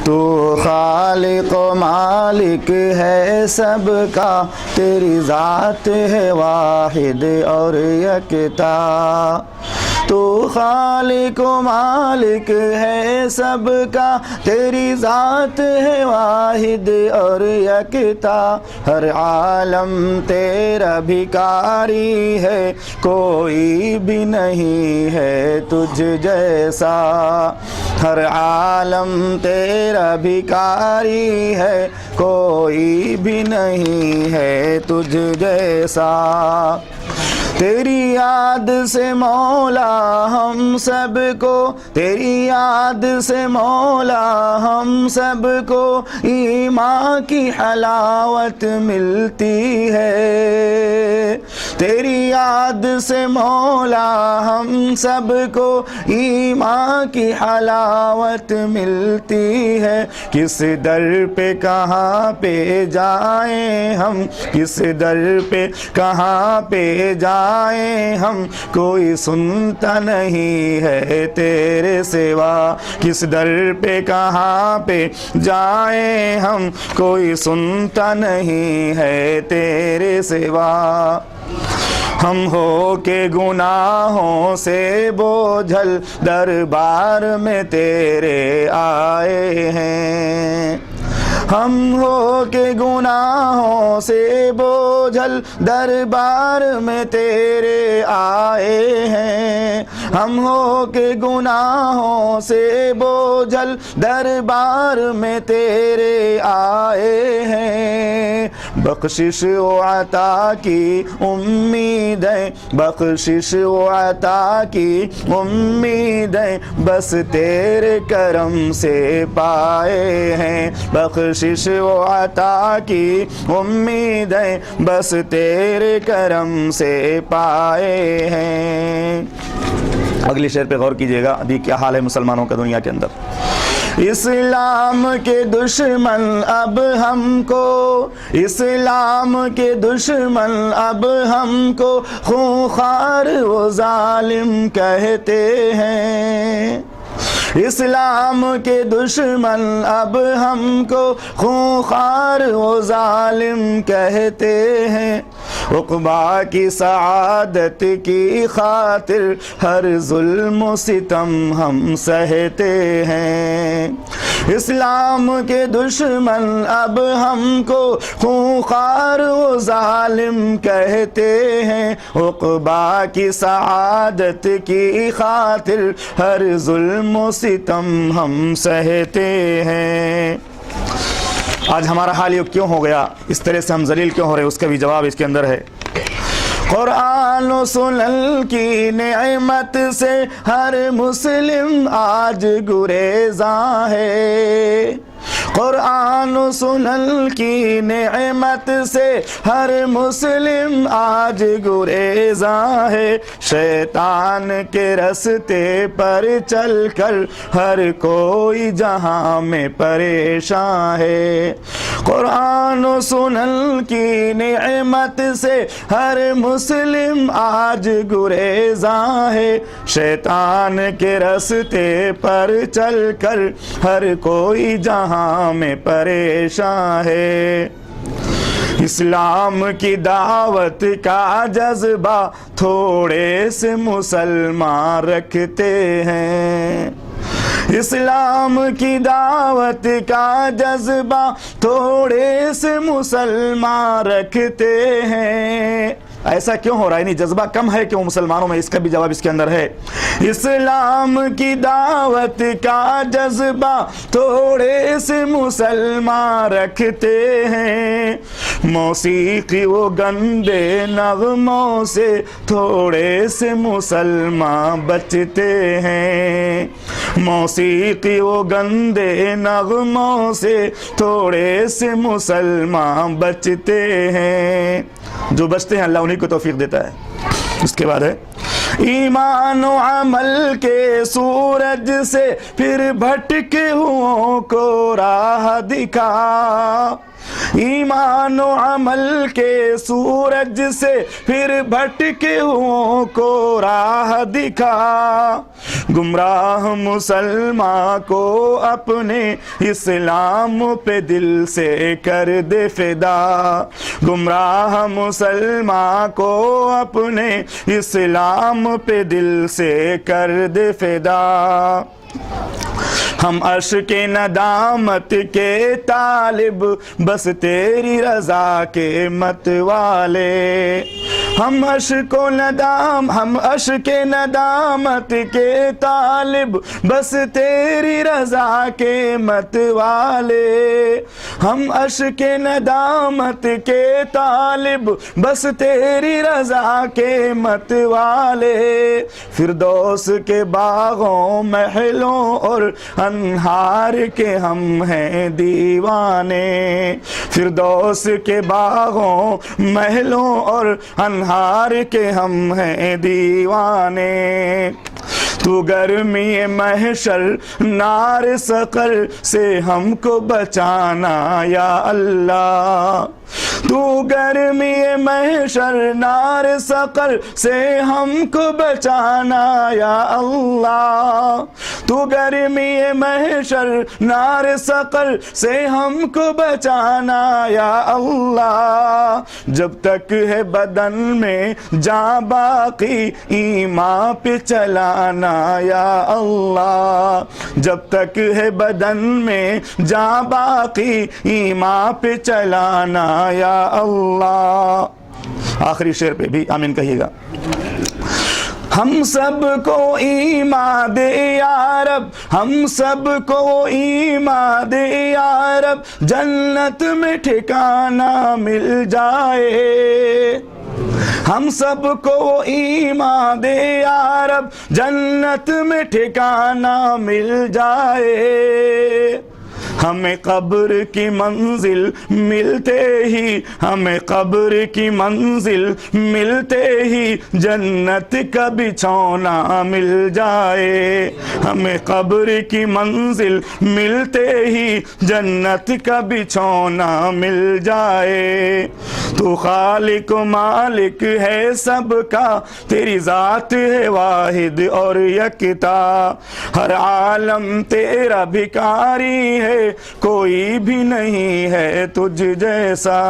تو خالق و مالک ہے سب کا، تیری ذات ہے واحد اور یکتا۔ تو خالق و مالک ہے سب کا، تیری ذات ہے واحد اور یکتا۔ ہر عالم تیرا بھکاری ہے، کوئی بھی نہیں ہے تجھ جیسا۔ ہر عالم تیرا بھکاری ہے، کوئی بھی نہیں ہے تجھ جیسا۔ تیری یاد سے مولا ہم سب کو، تیری یاد سے مولا ہم سب کو ایمان کی حلاوت ملتی ہے۔ تیری یاد سے مولا ہم سب کو ایمان کی حلاوت ملتی ہے۔ کس در پہ کہاں پہ جائیں ہم، کس در پہ کہاں پہ جائیں ہم، کوئی سنتا نہیں ہے تیرے سوا۔ کس در پہ کہاں پہ جائیں ہم، کوئی سنتا نہیں ہے تیرے سوا۔ ہم ہو کے گناہوں سے بوجھل دربار میں تیرے آئے ہیں۔ ہم ہو کے گناہوں سے بوجھل دربار میں تیرے آئے ہیں۔ ہم ہو کے گناہوں سے بوجھل دربار میں تیرے آئے ہیں۔ بخشش و عطا کی امیدیں، بخشش و عطا کی امیدیں بس تیرے کرم سے پائے ہیں۔ بخشش و عطا کی امیدیں بس تیرے کرم سے پائے ہیں۔ اگلی شعر پہ غور کیجئے گا، ابھی کیا حال ہے مسلمانوں کا دنیا کے اندر۔ اسلام کے دشمن اب ہم کو، اسلام کے دشمن اب ہم کو خونخوار و ظالم کہتے ہیں۔ اسلام کے دشمن اب ہم کو خونخوار و ظالم کہتے ہیں۔ عقبیٰ کی سعادت کی خاطر ہر ظلم و ستم ہم سہتے ہیں۔ اسلام کے دشمن اب ہم کو خونخوار و ظالم کہتے ہیں۔ عقبیٰ کی سعادت کی خاطر ہر ظلم و ستم ہم سہتے ہیں۔ آج ہمارا حال یہ کیوں ہو گیا، اس طرح سے ہم ذلیل کیوں ہو رہے، اس کا بھی جواب اس کے اندر ہے۔ قرآن و سنن کی نعمت سے ہر مسلم آج گریزاں ہے۔ قرآن و سنن کی نعمت سے ہر مسلم آج گریزاں ہے۔ شیطان کے رستے پر چل کر ہر کوئی جہاں میں پریشاں ہے۔ قرآن و سنن کی نعمت سے ہر مسلم آج گریزاں ہے۔ شیطان کے رستے پر چل کر ہر کوئی جہاں میں پریشاں ہے۔ اسلام کی دعوت کا جذبہ تھوڑے سے مسلمان رکھتے ہیں۔ اسلام کی دعوت کا جذبہ تھوڑے سے مسلمان رکھتے ہیں۔ ایسا کیوں ہو رہا ہے، یعنی جذبہ کم ہے کیوں مسلمانوں میں، اس کا بھی جواب اس کے اندر ہے۔ اسلام کی دعوت کا جذبہ تھوڑے سے مسلمان رکھتے ہیں۔ موسیقی و گندے نغموں سے تھوڑے سے مسلمان بچتے ہیں۔ موسیقی و گندے نغموں سے تھوڑے سے مسلمان بچتے ہیں۔ جو بچتے ہیں اللہ انہی کو توفیق دیتا ہے۔ اس کے بعد ہے ایمان و عمل کے سورج سے پھر بھٹکے ہوں کو راہ دکھا۔ ایمان و عمل کے سورج سے پھر بھٹکے ہوں کو راہ دکھا، گمراہ مسلمان کو اپنے اسلام پہ دل سے کر دے فدا، گمراہ مسلمان کو اپنے اسلام پہ دل سے کر دے فدا۔ ہم عشق ندامت کے طالب، بس تیری رضا کے مت والے، ہم عشق ندامت کے طالب، بس تیری رضا کے مت والے، ہم عشق ندامت کے طالب، بس تیری رضا کے مت والے، فردوس کے باغوں محلوں اور انہار کے ہم ہیں دیوانے، فردوس کے باغوں محلوں اور انہار کے ہم ہیں دیوانے، تو گرمی محشر نار سقر سے ہم کو بچانا یا اللہ، تو گرمی محشر نار سقر سے ہم کو بچانا یا اللہ، تو گرمی محشر نار سقر سے ہم کو بچانا یا اللہ، جب تک ہے بدن میں جان باقی ایمان پہ چلانا یا اللہ، جب تک ہے بدن میں جان باقی ایمان پہ چلانا یا اللہ۔ آخری شعر پہ بھی آمین کہیے گا۔ ہم سب کو ایمان دے یا رب، ہم سب کو ایمان دے یا رب، جنت میں ٹھکانہ مل جائے، ہم سب کو ایمان دے یا رب، جنت میں ٹھکانہ مل جائے، ہمیں قبر کی منزل ملتے ہی، ہمیں قبر کی منزل ملتے ہی جنت کا بچھونا مل جائے، ہمیں قبر کی منزل ملتے ہی جنت کا بچھونا مل جائے، تو خالق و مالک ہے سب کا، تیری ذات ہے واحد اور یکتا، ہر عالم تیرا بھکاری ہے، کوئی بھی نہیں ہے تجھ جیسا۔